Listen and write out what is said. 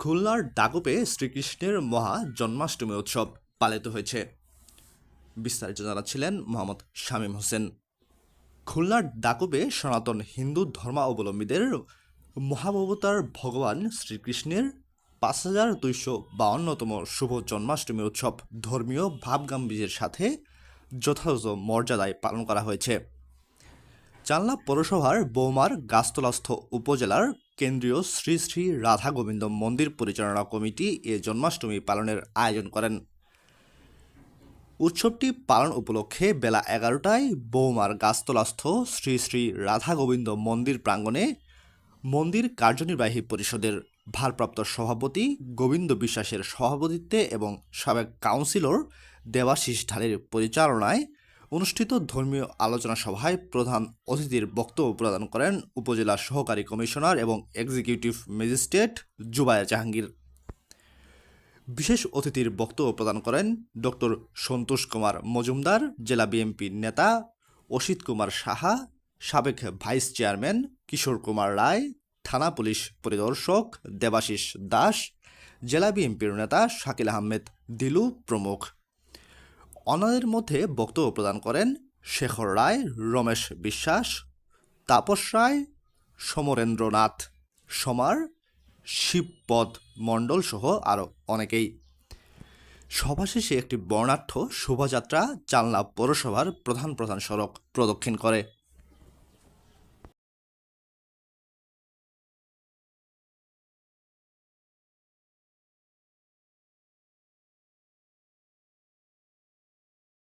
খুলনার দাগোপে শ্রীকৃষ্ণের মহা জন্মাষ্টমী উৎসব পালিত হয়েছে। বিস্তারিত জানাচ্ছিলেন মোহাম্মদ শামীম হোসেন। খুলনার দাগোপে সনাতন হিন্দু ধর্মাবলম্বীদের মহাবতার ভগবান শ্রীকৃষ্ণের ৫,২৫২তম শুভ জন্মাষ্টমী উৎসব ধর্মীয় ভাবগাম্ভীর্যের সাথে যথাযথ মর্যাদায় পালন করা হয়েছে। চালনা পৌরসভার বৌমার গাছতলাস্থ উপজেলার কেন্দ্রীয় শ্রী শ্রী রাধা গোবিন্দ মন্দির পরিচালনা কমিটি এ জন্মাষ্টমী পালনের আয়োজন করেন। উৎসবটি পালন উপলক্ষে বেলা ১১টায় বৌমার গাছতলাস্থ শ্রী শ্রী রাধা গোবিন্দ মন্দির প্রাঙ্গণে মন্দির কার্যনির্বাহী পরিষদের ভারপ্রাপ্ত সভাপতি গোবিন্দ বিশ্বাসের সভাপতিত্বে এবং সাবেক কাউন্সিলর দেবাশিস ঢালির পরিচালনায় অনুষ্ঠিত ধর্মীয় আলোচনা সভায় প্রধান অতিথির বক্তব্য প্রদান করেন উপজেলা সহকারী কমিশনার এবং এক্সিকিউটিভ ম্যাজিস্ট্রেট জুবায়ের জাহাঙ্গীর। বিশেষ অতিথির বক্তব্য প্রদান করেন ডক্টর সন্তোষ কুমার মজুমদার, জেলা বিএনপি নেতা অসিত কুমার সাহা, সাবেক ভাইস চেয়ারম্যান কিশোর কুমার রায়, থানা পুলিশ পরিদর্শক দেবাশিস দাস, জেলা বিএনপির নেতা শাকিল আহমেদ দিলু প্রমুখ। অন্যদের মধ্যে বক্তব্য প্রদান করেন শেখর রায়, রমেশ বিশ্বাস, তাপস রায়, সমরেন্দ্রনাথ সমার, শিবপদ মণ্ডল সহ আরও অনেকেই। সভা শেষে একটি বর্ণাঢ্য শোভাযাত্রা চালনা পৌরসভার প্রধান সড়ক প্রদক্ষিণ করে।